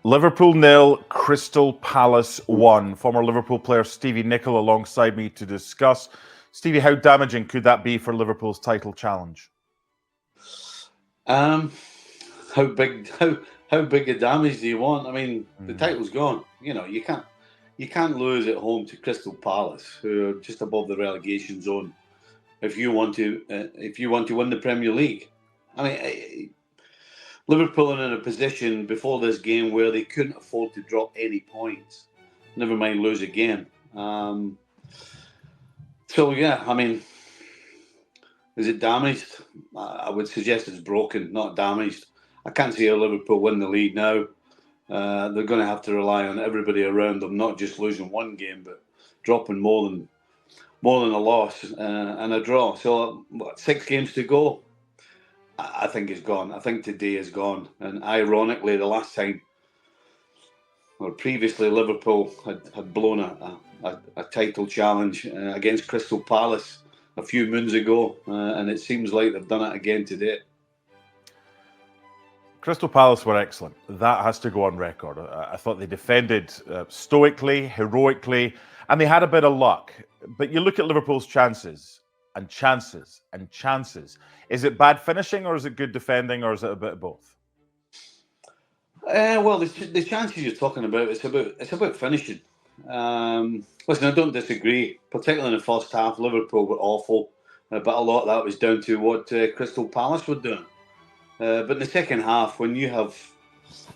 Liverpool 0, Crystal Palace 1. Former Liverpool player Stevie Nicol alongside me to discuss. Stevie, how damaging could that be for Liverpool's title challenge? How big a damage do you want? I mean, the title's gone. You can't lose at home to Crystal Palace, who are just above the relegation zone. If you want to win the Premier League, I mean, Liverpool are in a position before this game where they couldn't afford to drop any points, never mind lose a game. So yeah, I mean, is it damaged? I would suggest it's broken, not damaged. I can't see how Liverpool win the league now. They're going to have to rely on everybody around them, not just losing one game, but dropping more than a loss and a draw. So 6 games to go. I think it's gone. I think today is gone. And ironically, the last time, or previously, Liverpool had blown a title challenge against Crystal Palace a few moons ago, and it seems like they've done it again today. Crystal Palace were excellent. That has to go on record. I thought they defended stoically, heroically, and they had a bit of luck. But you look at Liverpool's chances and chances and chances. Is it bad finishing, or is it good defending, or is it a bit of both? Well, the chances you're talking about, it's about finishing. Listen, I don't disagree. Particularly in the first half, Liverpool were awful, but a lot of that was down to what Crystal Palace were doing. But in the second half, when you have,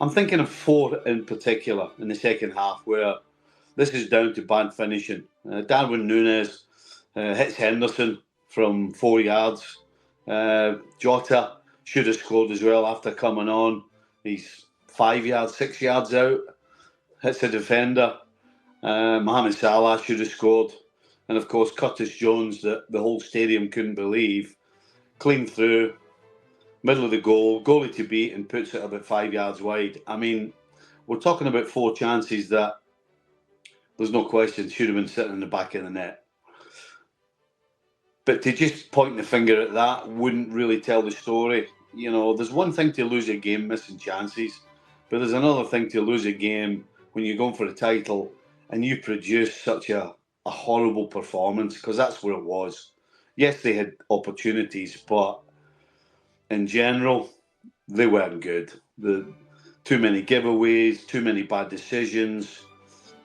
I'm thinking of 4 in particular in the second half, where this is down to bad finishing. Darwin Núñez hits Henderson from 4 yards. Jota should have scored as well after coming on. He's 5 yards, 6 yards out. Hits a defender. Mohamed Salah should have scored. And of course, Curtis Jones, that the whole stadium couldn't believe. Clean through, middle of the goal, goalie to beat, and puts it about 5 yards wide. I mean, we're talking about 4 chances that there's no question should have been sitting in the back of the net. But to just point the finger at that wouldn't really tell the story. There's one thing to lose a game missing chances, but there's another thing to lose a game when you're going for a title and you produce such a horrible performance, because that's what it was. Yes, they had opportunities, but in general, they weren't good. Too many giveaways, too many bad decisions.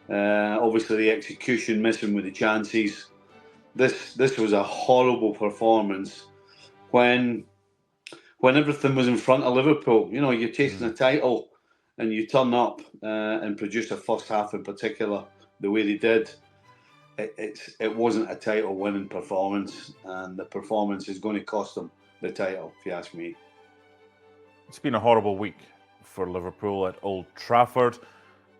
Obviously, the execution missing with the chances. This was a horrible performance when everything was in front of Liverpool. You're chasing a title and you turn up and produce a first half in particular the way they did. It wasn't a title winning performance, and the performance is going to cost them the title, if you ask me. It's been a horrible week for Liverpool at Old Trafford,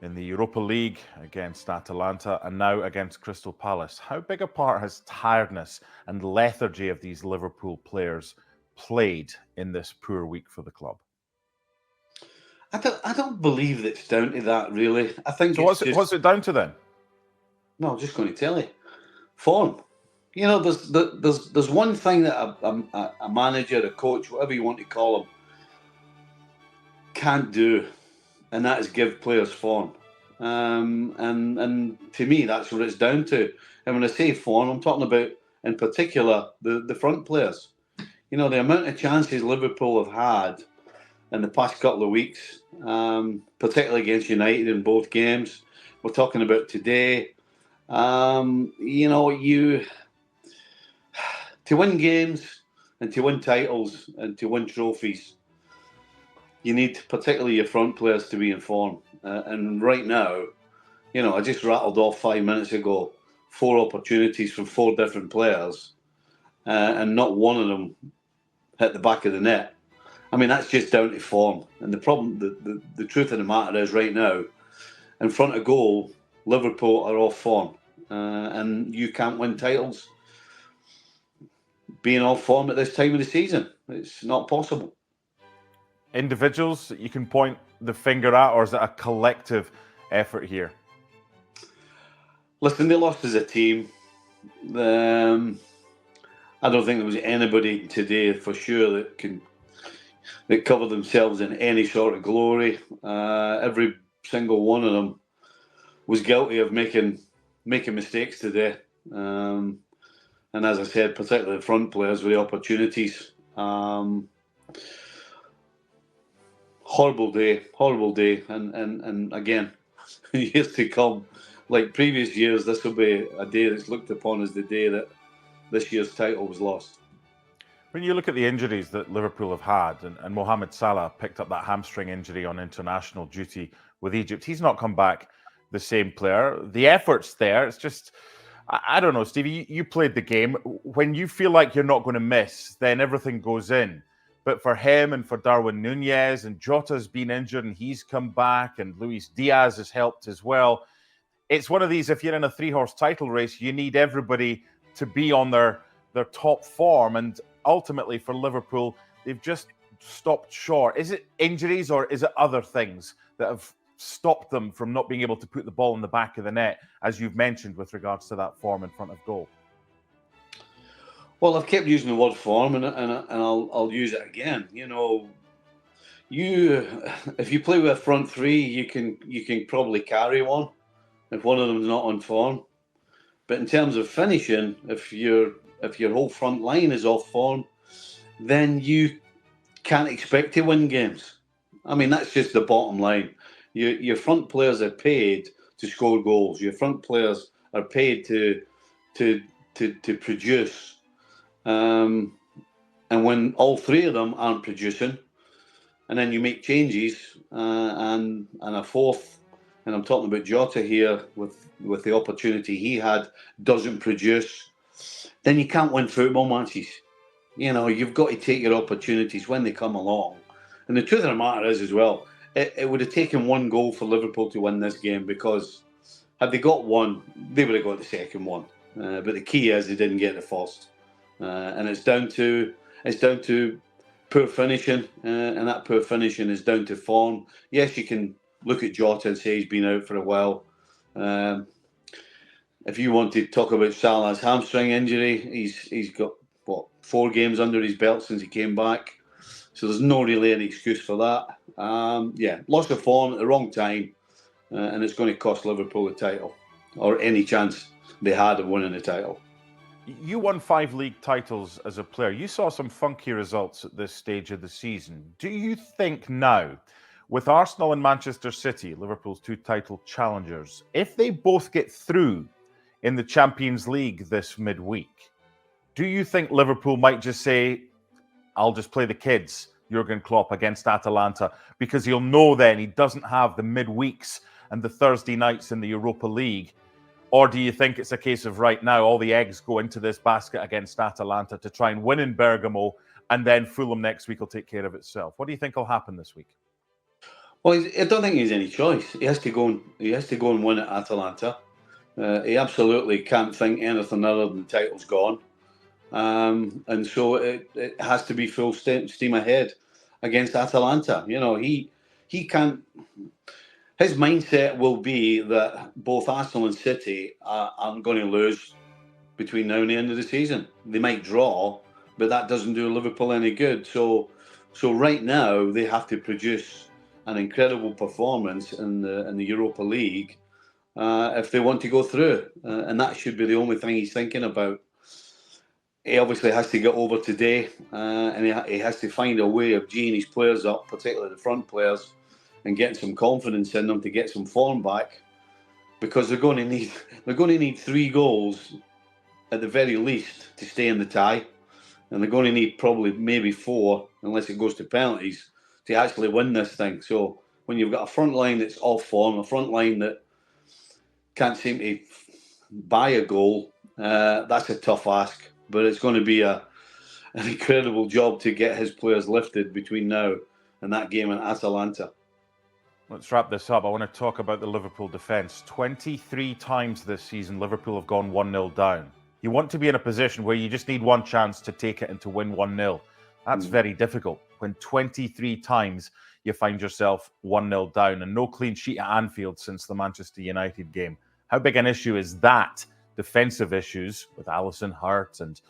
in the Europa League against Atalanta, and now against Crystal Palace. How big a part has tiredness and lethargy of these Liverpool players played in this poor week for the club? I don't believe it's down to that, really. I think so. What's it down to then? No, I'm just going to tell you. Form. There's one thing that a manager, a coach, whatever you want to call him, can't do, and that is give players form. And to me, that's what it's down to. And when I say form, I'm talking about, in particular, the front players. The amount of chances Liverpool have had in the past couple of weeks, particularly against United in both games. We're talking about today. To win games and to win titles and to win trophies, you need particularly your front players to be in form. And right now, I just rattled off 5 minutes ago 4 opportunities from 4 different players, and not one of them hit the back of the net. I mean, that's just down to form. And the problem, the truth of the matter is, right now, in front of goal, Liverpool are off form, and you can't win titles being off form at this time of the season. It's not possible. Individuals that you can point the finger at, or is it a collective effort here? Listen, they lost as a team. I don't think there was anybody today for sure that covered themselves in any sort of glory. Every single one of them was guilty of making mistakes today. And as I said, particularly the front players with the opportunities. Horrible day. And again, years to come, like previous years, this will be a day that's looked upon as the day that this year's title was lost. When you look at the injuries that Liverpool have had, and Mohamed Salah picked up that hamstring injury on international duty with Egypt, he's not come back the same player. The effort's there. It's just, I don't know, Stevie, you played the game. When you feel like you're not going to miss, then everything goes in. But for him and for Darwin Nunez, and Jota's been injured and he's come back, and Luis Diaz has helped as well. It's one of these, if you're in a 3-horse title race, you need everybody to be on their top form. And ultimately for Liverpool, they've just stopped short. Is it injuries or is it other things that have stopped them from not being able to put the ball in the back of the net, as you've mentioned, with regards to that form in front of goal? Well, I've kept using the word form, and I'll use it again. You know, if you play with a front three, you can probably carry one if one of them's not on form. But in terms of finishing, if your whole front line is off form, then you can't expect to win games. I mean, that's just the bottom line. Your front players are paid to score goals. Your front players are paid to produce. And when all three of them aren't producing, and then you make changes, and a fourth, and I'm talking about Jota here, with the opportunity he had, doesn't produce, then you can't win football matches. You know, you've got to take your opportunities when they come along. And the truth of the matter is, as well, it would have taken one goal for Liverpool to win this game, because had they got one, they would have got the second one. But the key is they didn't get the first. And it's down to poor finishing, and that poor finishing is down to form. Yes, you can look at Jota and say he's been out for a while. If you want to talk about Salah's hamstring injury, he's got 4 games under his belt since he came back, so there's no really any excuse for that. Lost of form at the wrong time, and it's going to cost Liverpool the title, or any chance they had of winning the title. You won 5 league titles as a player. You saw some funky results at this stage of the season. Do you think now, with Arsenal and Manchester City, Liverpool's 2 title challengers, if they both get through in the Champions League this midweek, do you think Liverpool might just say, I'll just play the kids, Jurgen Klopp, against Atalanta, because he'll know then he doesn't have the midweeks and the Thursday nights in the Europa League? Or do you think it's a case of, right now, all the eggs go into this basket against Atalanta to try and win in Bergamo, and then Fulham next week will take care of itself? What do you think will happen this week? Well, I don't think he has any choice. He has to go and win at Atalanta. He absolutely can't think anything other than the title's gone. And so it has to be full steam ahead against Atalanta. You know, he can't. His mindset will be that both Arsenal and City aren't going to lose between now and the end of the season. They might draw, but that doesn't do Liverpool any good. So right now they have to produce an incredible performance in the Europa League if they want to go through, and that should be the only thing he's thinking about. He obviously has to get over today, and he has to find a way of geeing his players up, particularly the front players, and getting some confidence in them to get some form back, because they're going to need 3 goals at the very least to stay in the tie, and they're going to need probably maybe 4, unless it goes to penalties, to actually win this thing. So when you've got a front line that's off form, a front line that can't seem to buy a goal, that's a tough ask. But it's going to be an incredible job to get his players lifted between now and that game in Atalanta. Let's wrap this up. I want to talk about the Liverpool defence. 23 times this season, Liverpool have gone 1-0 down. You want to be in a position where you just need one chance to take it and to win 1-0. That's very difficult when 23 times you find yourself 1-0 down, and no clean sheet at Anfield since the Manchester United game. How big an issue is that? Defensive issues with Alisson hurt and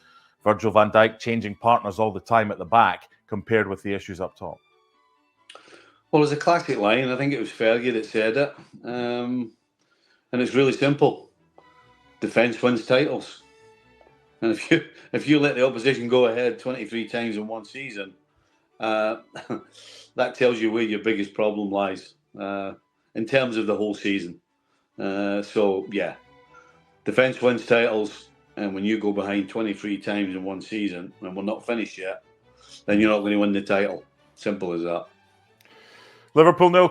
Virgil van Dijk changing partners all the time at the back, compared with the issues up top. Well, it's a classic line. I think it was Fergie that said it. And it's really simple. Defence wins titles. And if you let the opposition go ahead 23 times in one season, that tells you where your biggest problem lies in terms of the whole season. So, yeah, defence wins titles. And when you go behind 23 times in one season, and we're not finished yet, then you're not going to win the title. Simple as that. Liverpool 0.